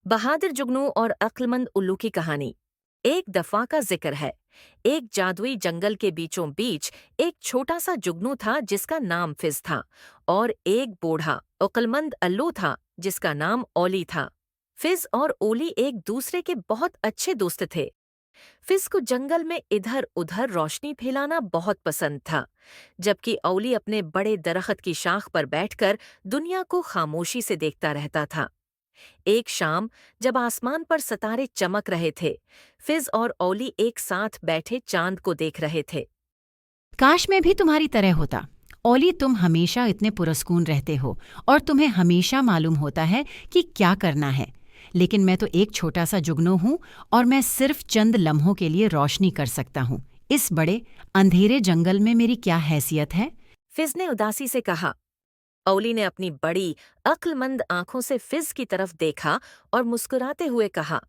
बहादुर जुगनू और अक्लमंद उल्लू की कहानी। एक दफा का जिक्र है। एक जादुई जंगल के बीचों बीच एक छोटा सा जुगनू था जिसका नाम फिज था, और एक बूढ़ा अक्लमंद उल्लू था जिसका नाम ओली था। फिज और ओली एक दूसरे के बहुत अच्छे दोस्त थे। फिज को जंगल में इधर उधर रोशनी फैलाना बहुत पसंद था, जबकि ओली अपने बड़े दरख्त की शाख पर बैठकर दुनिया को खामोशी से देखता रहता था। एक शाम, जब आसमान पर सितारे चमक रहे थे, फिज और ओली एक साथ बैठे चांद को देख रहे थे। काश मैं भी तुम्हारी तरह होता। ओली, तुम हमेशा इतने पुरस्कून रहते हो और तुम्हें हमेशा मालूम होता है कि क्या करना है। लेकिन मैं तो एक छोटा सा जुगनू हूँ और मैं सिर्फ चंद लम्हों के लिए रोशनी कर सकता हूँ। इस बड़े अंधेरे जंगल में मेरी क्या हैसियत है? फिज ने उदासी से कहा। ओली ने अपनी बड़ी अक्लमंद आंखों से फिज की तरफ देखा और मुस्कुराते हुए कहा।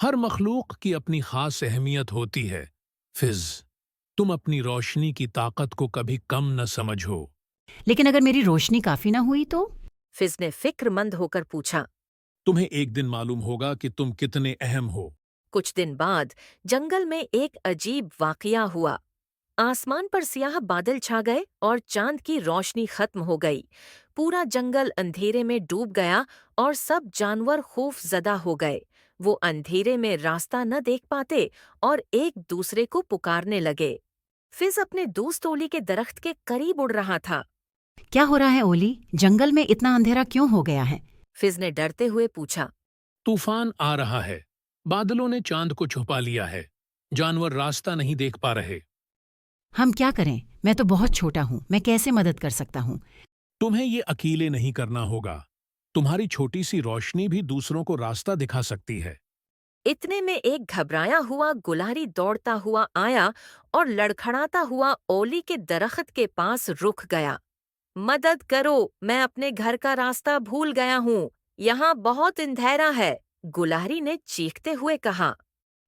हर मखलूक की अपनी खास अहमियत होती है। फिज, तुम अपनी रोशनी की ताकत को कभी कम न समझो। लेकिन अगर मेरी रोशनी काफी ना हुई तो? फिज ने फिक्रमंद होकर पूछा। तुम्हें एक दिन मालूम होगा कि तुम कितने अहम हो। कुछ दिन बाद जंगल में एक अजीब वाकया हुआ। आसमान पर सियाह बादल छा गए और चांद की रोशनी खत्म हो गई। पूरा जंगल अंधेरे में डूब गया और सब जानवर खौफजदा हो गए। वो अंधेरे में रास्ता न देख पाते और एक दूसरे को पुकारने लगे। फिज अपने दोस्त ओली के दरख्त के करीब उड़ रहा था। क्या हो रहा है ओली? जंगल में इतना अंधेरा क्यों हो गया है? फिज ने डरते हुए पूछा। तूफान आ रहा है। बादलों ने चांद को छुपा लिया है। जानवर रास्ता नहीं देख पा रहे। हम क्या करें? मैं तो बहुत छोटा हूँ, मैं कैसे मदद कर सकता हूँ? तुम्हें ये अकेले नहीं करना होगा। तुम्हारी छोटी सी रोशनी भी दूसरों को रास्ता दिखा सकती है। इतने में एक घबराया हुआ गुलारी दौड़ता हुआ आया और लड़खड़ाता हुआ ओली के दरख्त के पास रुक गया। मदद करो, मैं अपने घर का रास्ता भूल गया हूँ। यहाँ बहुत अंधेरा है, गुलारी ने चीखते हुए कहा।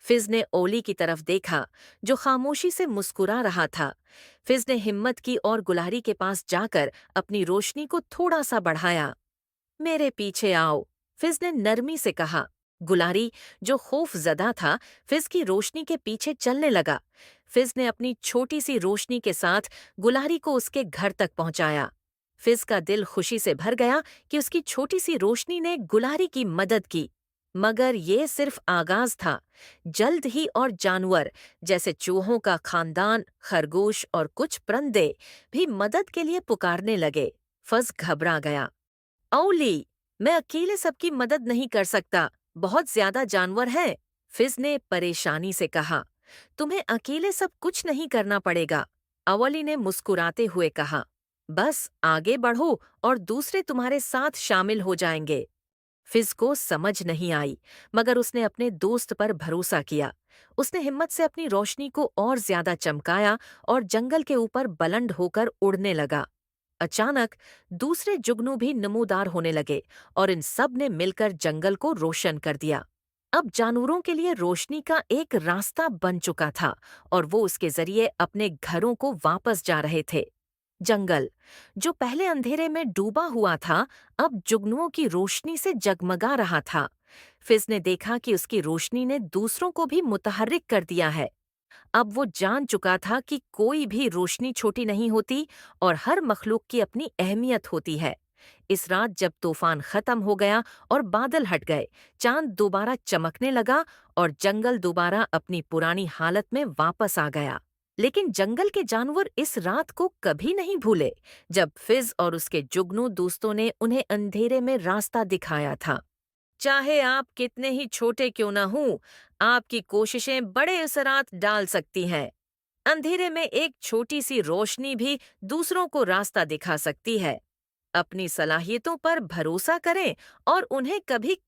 फिज ने ओली की तरफ देखा, जो खामोशी से मुस्कुरा रहा था। फिज ने हिम्मत की और गुलारी के पास जाकर अपनी रोशनी को थोड़ा सा बढ़ाया। मेरे पीछे आओ, फिज ने नरमी से कहा। गुलारी, जो खौफजदा था, फिज की रोशनी के पीछे चलने लगा। फिज ने अपनी छोटी सी रोशनी के साथ गुलारी को उसके घर तक पहुंचाया। फिज का दिल खुशी से भर गया कि उसकी छोटी सी रोशनी ने गुलारी की मदद की। मगर ये सिर्फ आगाज था। जल्द ही और जानवर, जैसे चूहों का खानदान, खरगोश और कुछ परिंदे भी मदद के लिए पुकारने लगे। फज घबरा गया। ओली, मैं अकेले सबकी मदद नहीं कर सकता, बहुत ज्यादा जानवर हैं। फिज ने परेशानी से कहा। तुम्हें अकेले सब कुछ नहीं करना पड़ेगा, ओली ने मुस्कुराते हुए कहा। बस आगे बढ़ो और दूसरे तुम्हारे साथ शामिल हो जाएंगे। फिज को समझ नहीं आई, मगर उसने अपने दोस्त पर भरोसा किया। उसने हिम्मत से अपनी रोशनी को और ज्यादा चमकाया और जंगल के ऊपर बुलंद होकर उड़ने लगा। अचानक दूसरे जुगनू भी नमूदार होने लगे और इन सब ने मिलकर जंगल को रोशन कर दिया। अब जानवरों के लिए रोशनी का एक रास्ता बन चुका था और वो उसके जरिए अपने घरों को वापस जा रहे थे। जंगल, जो पहले अंधेरे में डूबा हुआ था, अब जुगनुओं की रोशनी से जगमगा रहा था। फिज ने देखा कि उसकी रोशनी ने दूसरों को भी मुतहर्रिक कर दिया है। अब वो जान चुका था कि कोई भी रोशनी छोटी नहीं होती और हर मखलूक की अपनी अहमियत होती है। इस रात जब तूफान खत्म हो गया और बादल हट गए, चांद दोबारा चमकने लगा और जंगल दोबारा अपनी पुरानी हालत में वापस आ गया। लेकिन जंगल के जानवर इस रात को कभी नहीं भूले, जब फिज और उसके जुगनू दोस्तों ने उन्हें अंधेरे में रास्ता दिखाया था। चाहे आप कितने ही छोटे क्यों न हों, आपकी कोशिशें बड़े असरात डाल सकती हैं। अंधेरे में एक छोटी सी रोशनी भी दूसरों को रास्ता दिखा सकती है। अपनी सलाहियतों पर भरोसा करें और उन्हें कभी